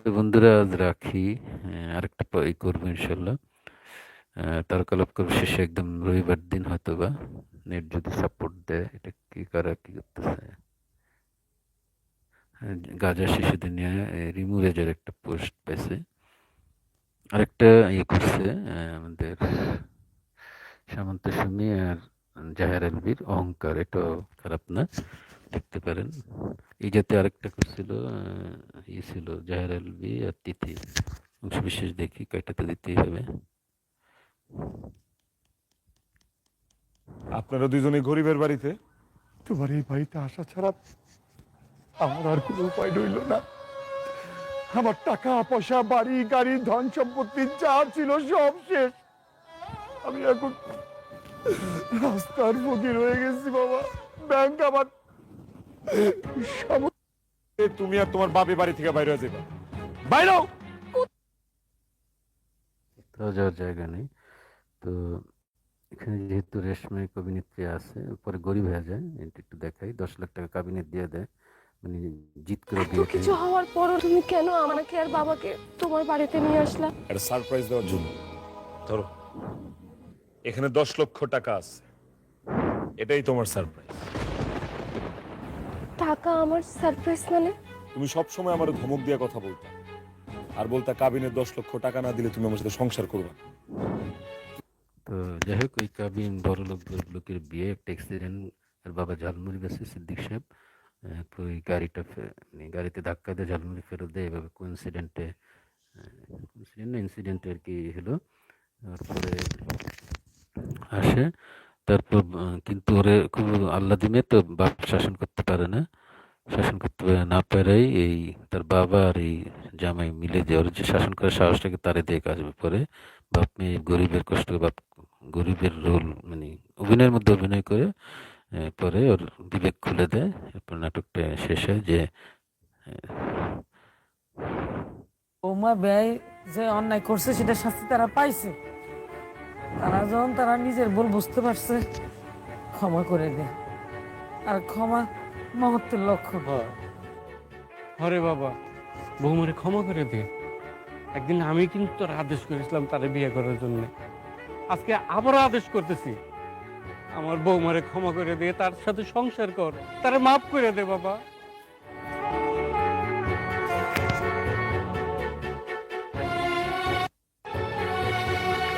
তো বন্ধুরা আজ রাখি। আরেকটা করবো ইনশাল্লাহ। তারকালাপ করবো শেষে একদম রবিবার দিন হয়তো বা নেট যদি সাপোর্ট দেয়। এটা কি কারা কি করতেছে? গাঁজা শিশুদের নিয়ে রিমু রেজের একটা পোস্ট পেয়েছে। আরেকটা করছে আমাদের সামন্ত সুমি আর জাহের আলভির অহংকার। এটাও খারাপ না, দেখতে পারেন। এই জাতীয় আরেকটা করছিল ছিল জাহের আলভি আর তিথি। অংশ বিশেষ দেখি, কয়টা তো দিতেই হবে। আপনারা দুজনে গরিবের বাড়িতে, তোমার এই বাড়িতে আসা ছাড়া আমার আর কোনো উপায় রইল না। আমার টাকা পয়সা, বাড়ি গাড়ি, ধন সম্পত্তি যা ছিল সব শেষ। আমি এখন রাস্তার ফকির হয়ে গেছি বাবা। ব্যাংক আমার তুমি আর তোমার বাপে বাড়ি থেকে বাইরে যাবে, বাইরেও কোথাও যাওয়ার জায়গা নেই। তো এখানে যেহেতু রেশমাই অভিনেত্রী আছে, পরে গরিব হয়ে যায়। এটা একটু দেখাই। 10 লাখ টাকা কাবিনের দিয়ে দেয়, মানে জিত করে এত বিয়ে কিছু হওয়ার পরও তুমি কেন আমাকে আর বাবাকে তোমার বাড়িতে নিয়ে আসলা? একটা সারপ্রাইজ দেওয়ার জন্য। ধরো, এখানে 10 লক্ষ টাকা আছে, এটাই তোমার সারপ্রাইজ। টাকা আমার সারপ্রাইজ মানে? তুমি সবসময় আমার ধমক দিয়ে কথা বলতা, আর বলতা কাবিনের 10 লক্ষ টাকা না দিলে তুমি আমার সাথে সংসার করবে। তো যাই হোক, ওই কাবিন বড় লোক লোকের বিয়ে একটা অ্যাক্সিডেন্ট। আর বাবা ঝালমুড়ি বেছে সিদ্দিক সাহেব। ওই গাড়িটা মানে গাড়িতে ধাক্কা দিয়ে ঝালমুড়ি ফেরত দেয়। এভাবে কোইন্সিডেন্টে ইনসিডেন্টে আর কি হলো। তারপরে আসে। তারপর কিন্তু ওরে খুব আল্লাহ দিনে তো বাপ শাসন করতে পারে না। শাসন করতে না পারাই এই তার বাবা আর এই জামাই মিলে যে ওর যে শাসন করার সাহসটাকে তারে দিয়ে কাজ করে। বাপ মেয়ে গরিবের কষ্ট, বাপ গরিবের রোল মানে অভিনয়ের মধ্যে অভিনয় করে। পরে ওর বিবেক খুলে দেয়। এরপর নাটকটা শেষ হয় যে বৌমা ব্যয় যে অন্যায় করছে সেটা শাস্তি তারা পাইছে। তারা যখন তারা নিজের ভুল বুঝতে পারছে, ক্ষমা করে দেয়। আর ক্ষমা মহত্বের লক্ষণ। হরে বাবা, বৌমারে ক্ষমা করে দে। একদিন আমি কিন্তু তোর আদেশ করেছিলাম তারে বিয়ে করার জন্য। আজকে আবারও আদেশ করতেছি, আমার বৌমারে ক্ষমা করে দে, তার সাথে সংসার কর, তারে মাফ করে দে বাবা।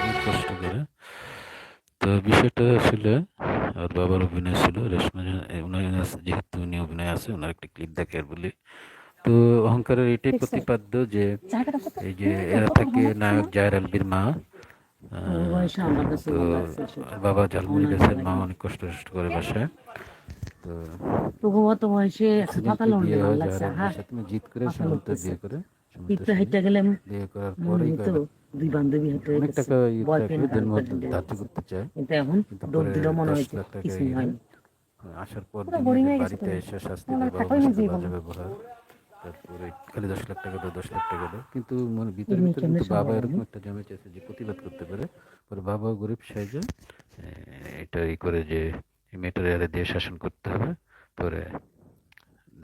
অনেক কষ্ট করে। তো বিষয়টা আসলে আর বাবার অভিনয় ছিল। রেশমা যেহেতু উনি অভিনয় আছে, ওনার একটা ক্লিপ দেখে আর বলি। তো অহংকারের এটাই প্রতিপাদ্য যে এই যে এরা থেকে নায়ক জায়ের আলভির মা। তো আর বাবা ঝালমুড়ি বেচেন, মা অনেক কষ্ট করে বাসায়। তো accidentally বিয়ে হয় জায়ের আলভির সাথে। জিত করে সামন্ত বিয়ে করে। বিয়ে করার পরেই অনেক টাকা থাকে, ধার্য করতে চায়। কিন্তু পরে 10 লাখ টাকা হয়। আসার পর বাড়িতে এসে শাস্তি দেয়, বাবার সাথে বাজে ব্যবহার। তারপরে খালি 10 লাখ টাকা দাও, 10 লাখ টাকা দাও, কিন্তু মানে ভিতরে ভিতরে কিন্তু বাবা এরকম একটা জমে চেয়েছে যে প্রতিবাদ করতে পারে। পরে বাবা গরিব সাহায্য এটা করে যে এই মেয়েটার এরে দিয়ে শাসন করতে হবে। পরে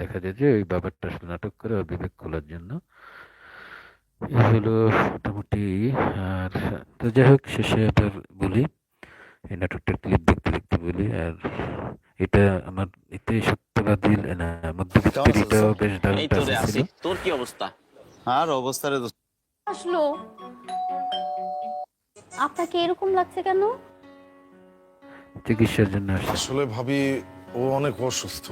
দেখা যায় যে ওই বাবারটা আসলে নাটক করে ওর বিবেক খোলার জন্য। এই হলো মোটামুটি। আর তো যাই হোক, শেষে এবার বলি, এই নাটকটার ক্লিপ দেখতে দেখতে বলি। আর এটা আমার এতে সত্যবাদী না, মধ্যবিত্তের এটাও বেশ দারুণ এই তো টাচ রে ছিল। আছি। তোর কি অবস্থা? আর অবস্থা রে দোস্ত। আসলো, আপনাকে এরকম লাগছে কেন? চিকিৎসার জন্য আসছে। আসলে ভাবি ও অনেক অসুস্থ।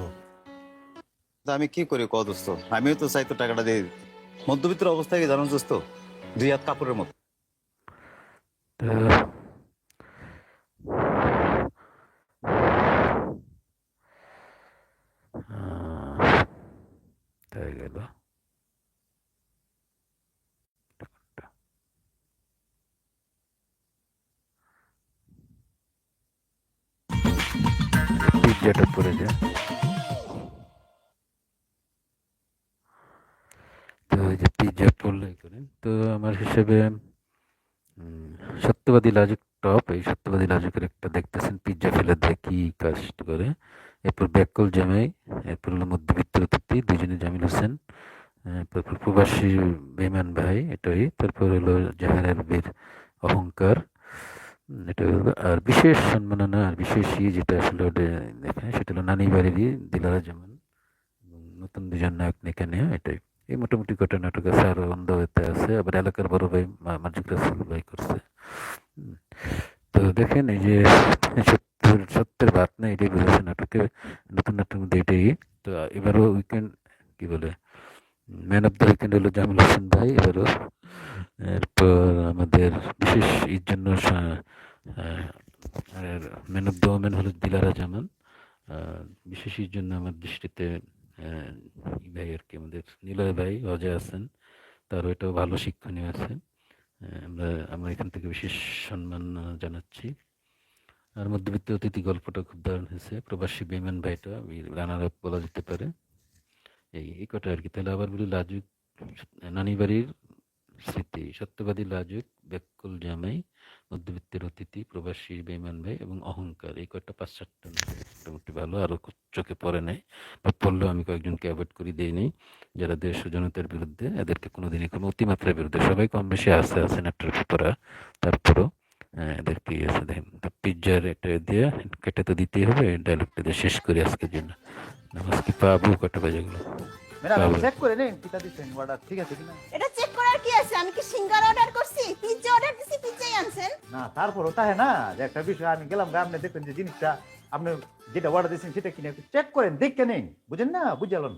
তা আমি কি করি ক দোস্ত? আমিও তো চাই তো টাকাটা দিয়ে দিতে। মধ্যবিত্তের অবস্থা কি জানো দোস্ত? 2 হাত কাপড়ের মতো। তো তাই গেল। পিজ্জাটা পড়ে যায়। তো ওই যে পিজ্জা পড়লে করেন, তো আমার হিসেবে সত্যবাদী লাজুক টপ। এই সত্যবাদী লাজুকের একটা দেখতেছেন পিজ্জা ফেলে দেয় কি কাজ করে। এরপর ব্যাককল জামাই। এরপর হলো মধ্যবিত্ত অতিথি, দুজনে জামিল হোসেন। তারপর প্রবাসী বেমান ভাই এটাই, তারপর হলো জাহানের বীর অহংকার, এটা হলো। আর বিশেষ সম্মাননা আর বিশেষ যেটা আসলে ওটা দেখেন সেটা হলো নানি বাড়িরই দিলারা জামান এবং নতুন দুজন নায়ক নায়িকা নিয়ে এটাই। এই মোটামুটি কটা নাটক আছে, আরো অন্ধ হইতে আছে, আবার এলাকার বড় ভাই মাজিদ রাসেল ভাই করছে। তো দেখেন এই যে সত্যের বাত না, এটাই বলেছে নাটকে, নতুন নাটকের মধ্যে এটাই। তো এবারও উইকেন্ড কি বলে ম্যান অফ দ্য উইকেন্ড হলো জামিল হোসেন ভাই এবারও। এরপর আমাদের বিশেষ এর জন্য ম্যান অফ দ্য ওমেন হলো দিলারা জামান। বিশেষ এর জন্য আমার দৃষ্টিতে ভাই আর কি আমাদের নিলয় ভাই অজয় আছেন, তার ওইটাও ভালো শিক্ষণীয় আছে। আমরা এখান থেকে বিশেষ সম্মান জানাচ্ছি। আর মধ্যবিত্ত অতিথি গল্পটা খুব দারুণ হয়েছে, প্রবাসী বেমান ভাইটা রানার আপ বলা যেতে পারে। এই কটা আর কি। তাহলে আবার বলি, লাজুক নানি বাড়ির স্মৃতি, সত্যবাদী লাজুক, ব্যাকুল জামাই, মধ্যবিত্তের অতিথি, প্রবাসী বেমান ভাই এবং অহংকার, এই কটা 5-7টা মোটামুটি ভালো। আরো চোখে পড়ে নাই বা পড়লেও আমি কয়েকজনকে অ্যাভয়েড করে দিই নেই, যারা দেশ ও জনতার বিরুদ্ধে, এদেরকে কোনোদিনই কোনো অতিমাত্রার বিরুদ্ধে, সবাই কম বেশি আছে নাট্যের ব্যাপারা, তারপরও এদেরকে আছে দেখেন। পিৎজার এটা দিয়ে কেটে তো দিতেই হবে, ডায়লগটা দিয়ে শেষ করি আজকের জন্য। আজকে পাবো কটা বাজে গেলো ম্যাডাম চেক করে নিন পিতা দিচ্ছেন অর্ডার ঠিক আছে কিনা। এটা চেক করার কি আছে? আমি কি সিঙ্গারা অর্ডার করছি? পিজ্জা অর্ডার দিছি, পিজ্জাই আনছেন। না তারপরও তাই না যে একটা বিষয়, আমি গেলাম আপনি দেখবেন যে জিনিসটা আপনি যেটা অর্ডার দিয়েছেন সেটা কিনে একটু চেক করেন, দেখে নিন, বুঝেন না? বুঝালেন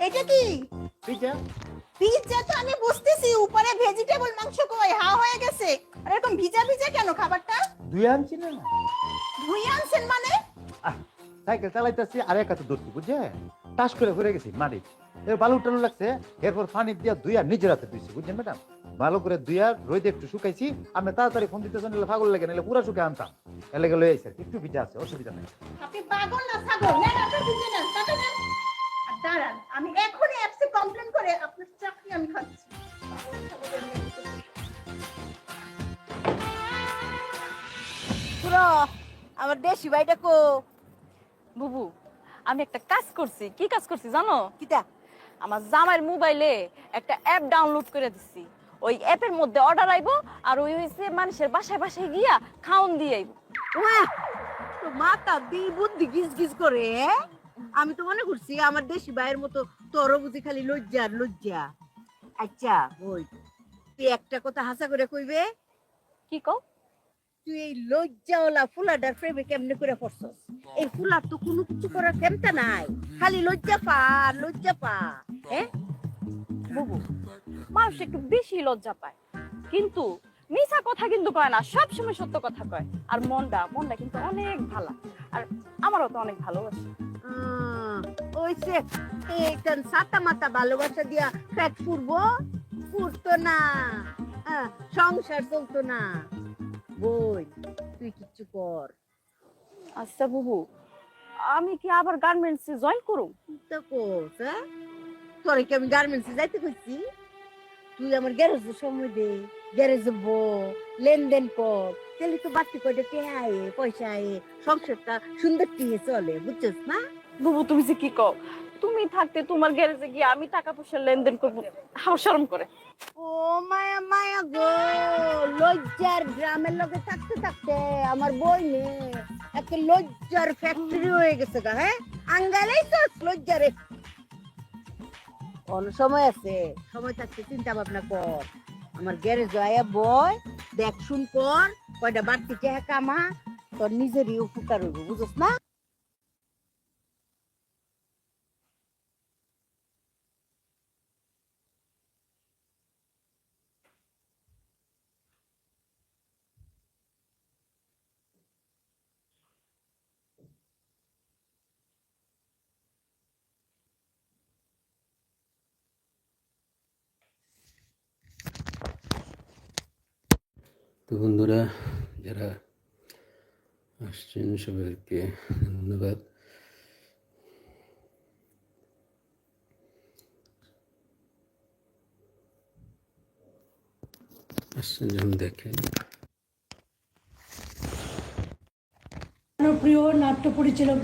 এটা কি পিজ্জা? পিজ্জা তো আমি বুঝতেছি, উপরে ভেজিটেবল মাংস কই হা হয়ে গেছে, আর এরকম ভিজা ভিজা কেন খাবারটা? দুই আনছি না, ধুই আনছেন মানে? সাইকেল চালাইতেছি আর এক হাতে ধরছি, বুঝছেন? টাস করে ঘুরে গেছি মাটি, বালু টালু লাগছে, এরপর পানি দিয়া দুইয়া নিজের হাতে ধুইছি, বুঝছেন ম্যাডাম? ভালো করে দুইয়া রোদে একটু শুকাইছি, আমি তাড়াতাড়ি ফোন দিতেছেন, পাগল লাগে নাহলে পুরা শুকে আনতাম, এলে গেলে এই স্যার একটু ভিজা আছে, অসুবিধা নেই। আপনি পাগল না ছাগল? নেন আপনার পিজ্জা নেন, টাকা নেন। আর দাঁড়ান, আমি এখনই অ্যাপসে কমপ্লেন করে আপনার চাকরি আমি খাচ্ছি। পুরো আমার দেশি ভাইটা কো। বুবু, আমি একটা কাজ করছি। কি কাজ করছি জানো? কিটা? আমার জামাইয়ের মোবাইলে একটা অ্যাপ ডাউনলোড করে দিছি। ওই অ্যাপের মধ্যে অর্ডার আইবো, আর ওই হইছে মানুষের বাসায় বাসায় গিয়া খাওন দিয়ে আইবো। ওয়াহ, তো মাথা দি বুদ্ধি গিজ গিজ করে। আমি তো মনে করছি আমার দেশি ভাইয়ের মতো তোরও বুঝি খালি লজ্জা আর লজ্জা। আচ্ছা ওই তুই একটা কথা হাসা করে কইবে, কি কও? তুই এই লজ্জাওয়ালা ফুলাটার প্রেমে কেমনে করে পড়ছস? এই ফুলার তো কোনো কিছু করার ক্ষমতা নাই, খালি লজ্জা পা আর লজ্জা পা। হ্যাঁ বুবু, মানুষ একটু বেশি লজ্জা পায়, কিন্তু মিছা কথা কিন্তু কয় না, সব সময় সত্য কথা কয়। আর মনটা কিন্তু অনেক ভালো, আর আমারও তো অনেক ভালোবাসে। ওইসে এইখান সাতা মাতা ভালোবাসা দিয়া পেট পুরতো না, সংসার চলতো না। বই তুই কিচ্ছু কর। আচ্ছা বুবু, আমি কি আবার গার্মেন্টসে জয়েন করব? তো কোস, তোরে কি আমি গার্মেন্টসে যাইতে কইছি? তুই আমার গ্যারেজে সময় দে, গ্যারেজে লেনদেন কর, তাহলে তো বাড়তি কয়টা পয়সা আয়ে, সংসারটা সুন্দর টিয়ে চলে, বুঝছিস না? বুবু তুমি যে কি কও, তুমি থাকতে তোমার গ্যারেজে গিয়ে আমি টাকা পয়সা লেনদেন করবো, আমার শরম করে। ও মায়া মায়া গো, লজ্জার গ্রামের লোকে থাকতে থাকতে আমার বই নে একটা লজ্জার ফ্যাক্টরি হয়ে গেছে গা। হ্যাঁ আঙ্গালেই তো লজ্জারে। কোন সময় আছে, সময় থাকতে চিন্তা ভাবনা কর। আমার গ্যারেজ আয়া বয়, দেখ শুন কর, কয়টা বাড়তি টাকা কামা, তোর নিজেরই উপকার হইব, বুঝছ না? তো বন্ধুরা যারা আসছেন সবাইকে ধন্যবাদ। আসছেন যখন দেখেন। প্রিয় নাট্য পরিচালক